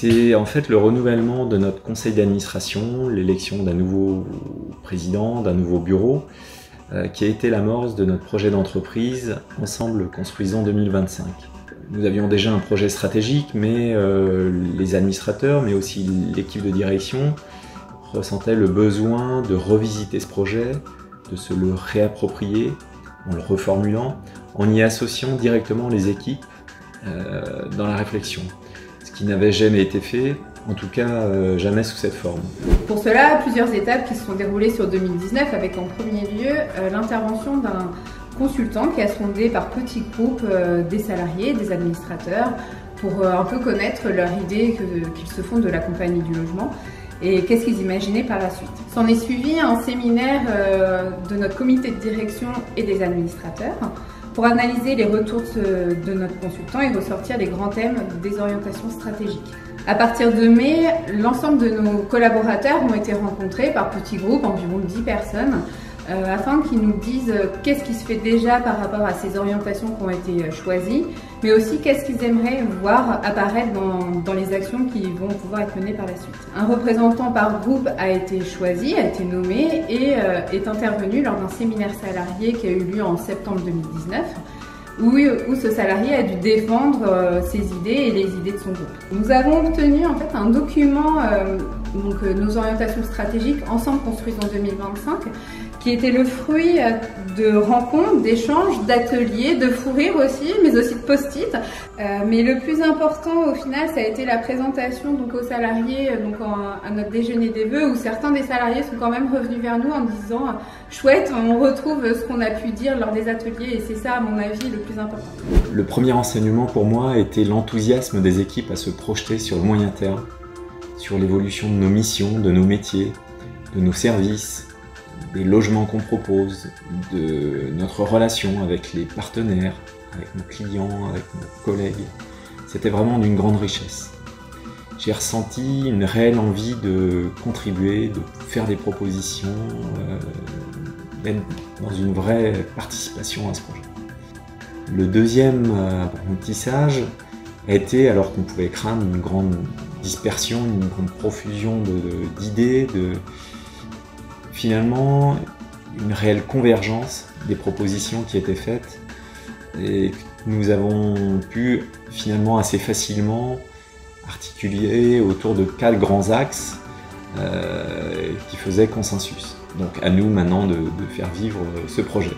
C'est en fait le renouvellement de notre conseil d'administration, l'élection d'un nouveau président, d'un nouveau bureau, qui a été l'amorce de notre projet d'entreprise Ensemble Construisons 2025. Nous avions déjà un projet stratégique, mais les administrateurs, mais aussi l'équipe de direction, ressentaient le besoin de revisiter ce projet, de se le réapproprier en le reformulant, en y associant directement les équipes dans la réflexion. Ce qui n'avait jamais été fait, en tout cas jamais sous cette forme. Pour cela, plusieurs étapes qui se sont déroulées sur 2019 avec en premier lieu l'intervention d'un consultant qui a sondé par petits groupes des salariés, des administrateurs pour un peu connaître leur idée qu'ils se font de la compagnie du logement et qu'est-ce qu'ils imaginaient par la suite. S'en est suivi un séminaire de notre comité de direction et des administrateurs pour analyser les retours de notre consultant et ressortir les grands thèmes des orientations stratégiques. À partir de mai, l'ensemble de nos collaborateurs ont été rencontrés par petits groupes, environ 10 personnes, afin qu'ils nous disent qu'est-ce qui se fait déjà par rapport à ces orientations qui ont été choisies, mais aussi qu'est-ce qu'ils aimeraient voir apparaître dans les actions qui vont pouvoir être menées par la suite. Un représentant par groupe a été choisi, a été nommé et est intervenu lors d'un séminaire salarié qui a eu lieu en septembre 2019, où ce salarié a dû défendre ses idées et les idées de son groupe. Nous avons obtenu en fait un document, nos orientations stratégiques Ensemble Construisons 2025, qui était le fruit de rencontres, d'échanges, d'ateliers, de fous rires aussi, mais aussi de post-it. Mais le plus important au final, ça a été la présentation aux salariés à notre déjeuner des vœux, où certains des salariés sont quand même revenus vers nous en disant « Chouette, on retrouve ce qu'on a pu dire lors des ateliers » et c'est ça à mon avis le plus important. Le premier enseignement pour moi était l'enthousiasme des équipes à se projeter sur le moyen terme, sur l'évolution de nos missions, de nos métiers, de nos services, des logements qu'on propose, de notre relation avec les partenaires, avec nos clients, avec nos collègues. C'était vraiment d'une grande richesse. J'ai ressenti une réelle envie de contribuer, de faire des propositions, d'être dans une vraie participation à ce projet. Le deuxième apprentissage a été, alors qu'on pouvait craindre une grande dispersion, une grande profusion d'idées, finalement une réelle convergence des propositions qui étaient faites et que nous avons pu finalement assez facilement articuler autour de 4 grands axes qui faisaient consensus. Donc à nous maintenant de faire vivre ce projet.